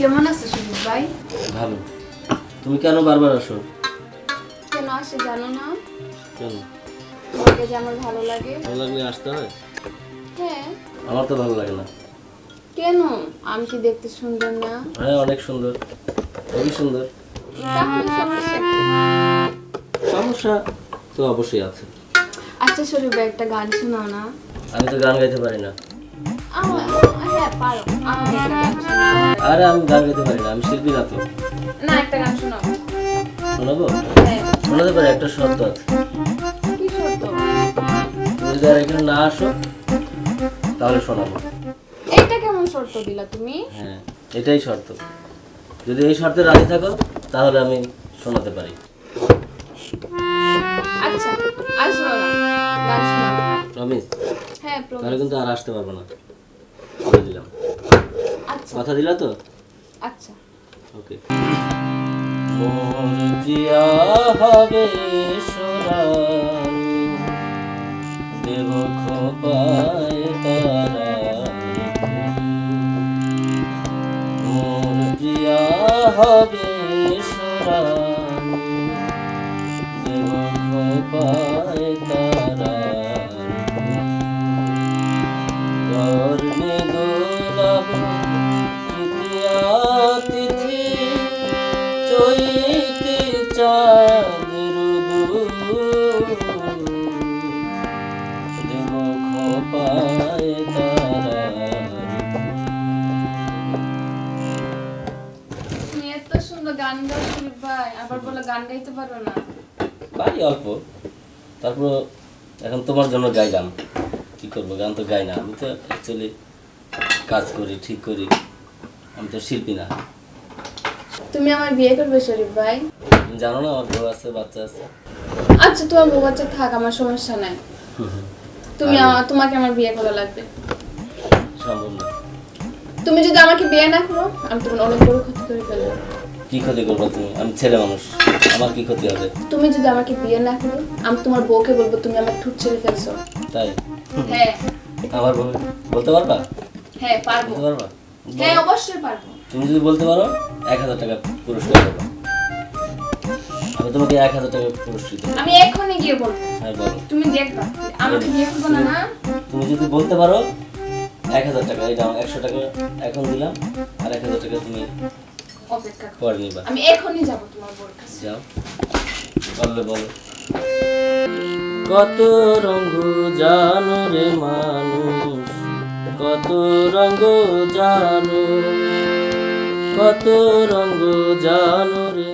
কেমন আছো সুদীপ ভাই? ভালো। তুমি কেন বারবার আসো? কেন আসে জানো না? কেন? তোমাকে যে আমার ভালো লাগে। ভালো লাগলে আসতে হয়? হ্যাঁ। আমার তো ভালো লাগে না। কেন? আমি কি দেখতে সুন্দর না? হ্যাঁ, অনেক সুন্দর, খুবই সুন্দর। তাহলে সমস্যা কি? সমস্যা তো অবশ্যই আছে। আচ্ছা সুদীপ ভাই, একটা গান শোনাও না। আমি তো গান গাইতে পারি না। হ্যাঁ পারো। আমার একটা গান শোনাও। আরে আমি গান গাইতে পারি না, আমি শিল্পী না তো। না, একটা গান শোনাও। শোনাবো? হ্যাঁ। শোনাতে পারি, একটা শর্ত আছে। কি শর্ত? তুমি যদি আর এখানে না আসো তাহলে শোনাবো। এটা কেমন শর্ত দিলা তুমি? হ্যাঁ, এটাই শর্ত। যদি এই শর্তে রাজি থাকো তাহলে আমি শোনাতে পারি। আচ্ছা, আর শোনো না, গান শোনাও। প্রমিস? হ্যাঁ তাহলে প্রমিস। কিন্তু আর আসতে পারবো না, বলে দিলাম। আচ্ছা কথা দিলা তো? আচ্ছা। ওকে। মোর জিয়া হবে সোরান, দেব খোপায় তারা। মোর জিয়া হবে সোরান, দেব খোপায় তারা। কর্ণে দোলাব তৃতীয়া তিথি, চৈতে চাঁদের দুল, দেব খোপায় তারা। তুমি এত সুন্দর গান গাও সুদীপ ভাই, আবার বলে গান গাইতে পারো না। পারি অল্প, তারপর এখন তোমার জন্য গাইলাম। কি করবো, গান তো গাই না। আমি তো অ্যাকচুয়ালি কাজ করি, ঠিক করি, আমি তো শিল্পী না। তুমি আমার বিয়ে করবে শরীফ ভাই? তুমি জানো না আমার বউ আছে, বাচ্চা আছে। আচ্ছা তোমার বউ বাচ্চা থাক, আমার সমস্যা নাই। তোমাকে আমার বিয়ে করা লাগবে। সম্ভব না। তুমি যদি আমাকে বিয়ে না করো, আমি তোমার অনেক বড় ক্ষতি করে ফেলবো। কি ক্ষতি করবো তুমি? আমি ছেলে মানুষ, আমার কি ক্ষতি হবে? তুমি যদি আমাকে বিয়ে না করো, আমি তোমার বউকে বলবো তুমি আমার ঠুট ছেড়ে ফেলছো। তাই? হ্যাঁ আমার বউ বলতে পারবা? হ্যাঁ পারবো। বলতে পারবা? হ্যাঁ অবশ্যই পারবো। তুমি যদি বলতে পারো 1000 টাকা পুরস্কার দেবো। আমি তোমাকে 1000 টাকা পুরস্কৃত করবো। আমি এখনই গিয়ে বলবো। হ্যাঁ বলো। তুমি দেখবা আমাকে বিয়ে করবো না না? তুমি যদি বলতে পারো 1000 টাকা, এটা 100 টাকা এখন দিলাম, আর 1000 টাকা তুমি অপেক্ষা করো। পরে নিবা। আমি এখনই যাব তোমার বউর কাছে। যাও, বললে বলো। কত রঙ জানো রে মানুষ, কত রঙ জানো, কত রঙ জানো রে।